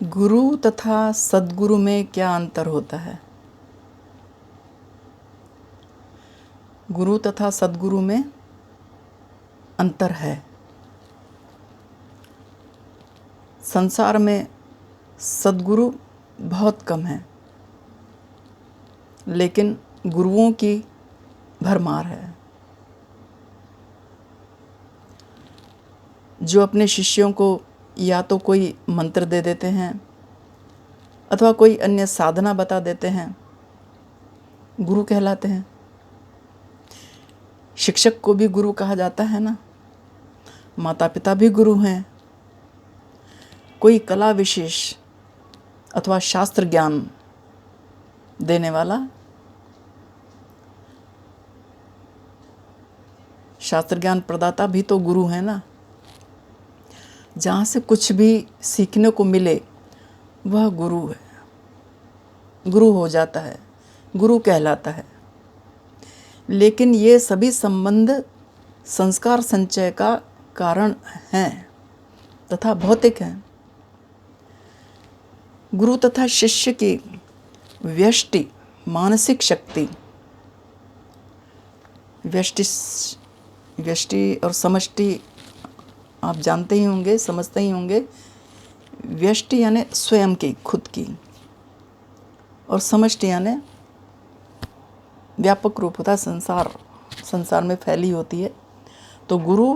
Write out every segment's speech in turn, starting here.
गुरु तथा सद्गुरु में क्या अंतर होता है? गुरु तथा सद्गुरु में अंतर है। संसार में सद्गुरु बहुत कम हैं, लेकिन गुरुओं की भरमार है, जो अपने शिष्यों को या तो कोई मंत्र दे देते हैं अथवा कोई अन्य साधना बता देते हैं, गुरु कहलाते हैं। शिक्षक को भी गुरु कहा जाता है ना, माता पिता भी गुरु हैं। कोई कला विशेष अथवा शास्त्र ज्ञान देने वाला, शास्त्र ज्ञान प्रदाता भी तो गुरु है ना। जहाँ से कुछ भी सीखने को मिले वह गुरु है, गुरु हो जाता है, गुरु कहलाता है। लेकिन ये सभी संबंध संस्कार संचय का कारण हैं तथा भौतिक हैं। गुरु तथा शिष्य की व्यष्टि मानसिक शक्ति, व्यष्टि और समष्टि आप जानते ही होंगे, समझते ही होंगे। व्यष्टि यानी स्वयं की, खुद की, और समष्टि यानी व्यापक रूप होता है, संसार में फैली होती है। तो गुरु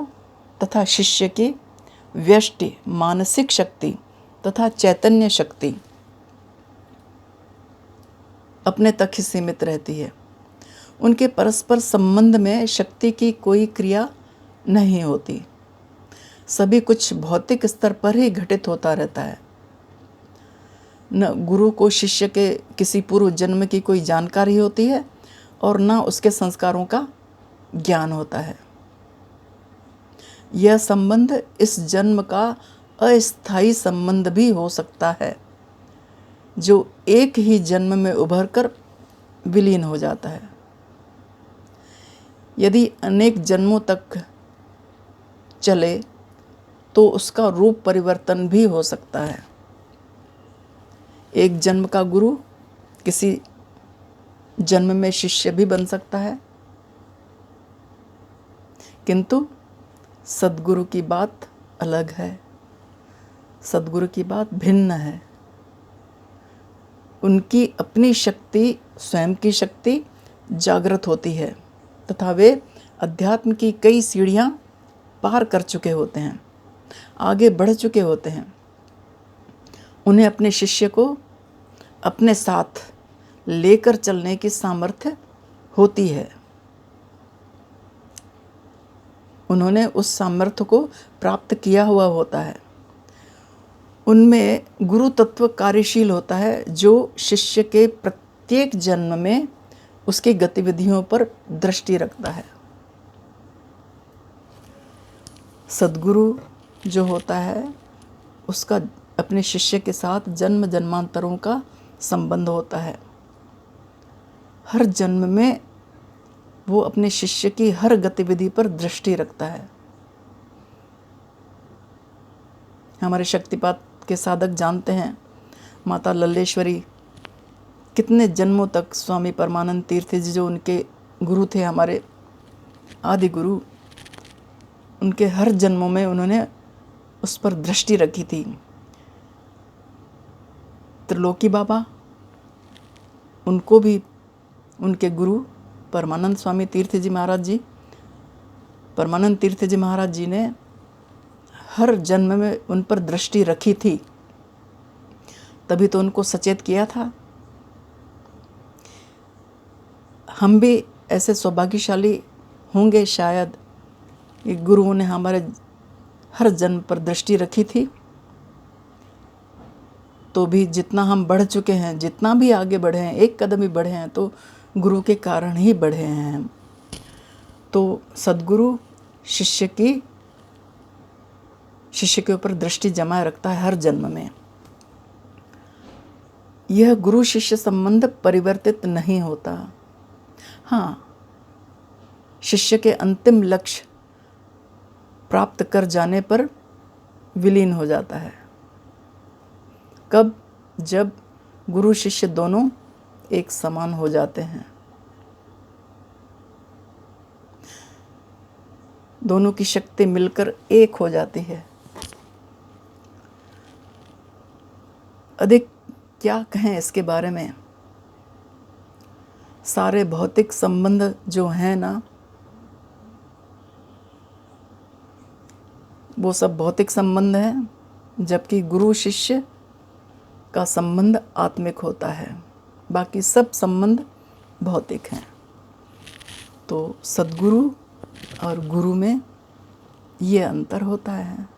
तथा शिष्य की व्यष्टि मानसिक शक्ति तथा चैतन्य शक्ति अपने तक ही सीमित रहती है। उनके परस्पर संबंध में शक्ति की कोई क्रिया नहीं होती। सभी कुछ भौतिक स्तर पर ही घटित होता रहता है। न गुरु को शिष्य के किसी पूर्व जन्म की कोई जानकारी होती है और न उसके संस्कारों का ज्ञान होता है। यह संबंध इस जन्म का अस्थायी संबंध भी हो सकता है, जो एक ही जन्म में उभरकर विलीन हो जाता है। यदि अनेक जन्मों तक चले तो उसका रूप परिवर्तन भी हो सकता है। एक जन्म का गुरु किसी जन्म में शिष्य भी बन सकता है, किंतु सद्गुरु की बात अलग है। सद्गुरु की बात भिन्न है। उनकी अपनी शक्ति, स्वयं की शक्ति जागृत होती है तथा वे अध्यात्म की कई सीढ़ियां पार कर चुके होते हैं, आगे बढ़ चुके होते हैं। उन्हें अपने शिष्य को अपने साथ लेकर चलने की सामर्थ्य होती है। उन्होंने उस सामर्थ्य को प्राप्त किया हुआ होता है। उनमें गुरु तत्व कार्यशील होता है, जो शिष्य के प्रत्येक जन्म में उसकी गतिविधियों पर दृष्टि रखता है। सद्गुरु जो होता है उसका अपने शिष्य के साथ जन्म जन्मांतरों का संबंध होता है। हर जन्म में वो अपने शिष्य की हर गतिविधि पर दृष्टि रखता है। हमारे शक्तिपात के साधक जानते हैं, माता लल्लेश्वरी कितने जन्मों तक स्वामी परमानंद तीर्थ जी, जो उनके गुरु थे, हमारे आदि गुरु, उनके हर जन्मों में उन्होंने उस पर दृष्टि रखी थी। त्रिलोकी बाबा, उनको भी उनके गुरु परमानंद स्वामी तीर्थ जी महाराज जी, परमानंद तीर्थ जी महाराज जी ने हर जन्म में उन पर दृष्टि रखी थी, तभी तो उनको सचेत किया था। हम भी ऐसे सौभाग्यशाली होंगे शायद, कि गुरुओं ने हमारे हर जन्म पर दृष्टि रखी थी। तो भी जितना हम बढ़ चुके हैं, जितना भी आगे बढ़े हैं, एक कदम ही बढ़े हैं, तो गुरु के कारण ही बढ़े हैं। तो सद्गुरु शिष्य के ऊपर दृष्टि जमाए रखता है हर जन्म में। यह गुरु शिष्य संबंध परिवर्तित नहीं होता। हाँ, शिष्य के अंतिम लक्ष्य प्राप्त कर जाने पर विलीन हो जाता है। कब? जब गुरु शिष्य दोनों एक समान हो जाते हैं, दोनों की शक्ति मिलकर एक हो जाती है। अधिक क्या कहें इसके बारे में। सारे भौतिक संबंध जो हैं ना, वो सब भौतिक संबंध हैं, जबकि गुरु शिष्य का संबंध आत्मिक होता है। बाकी सब संबंध भौतिक हैं। तो सद्गुरु और गुरु में ये अंतर होता है।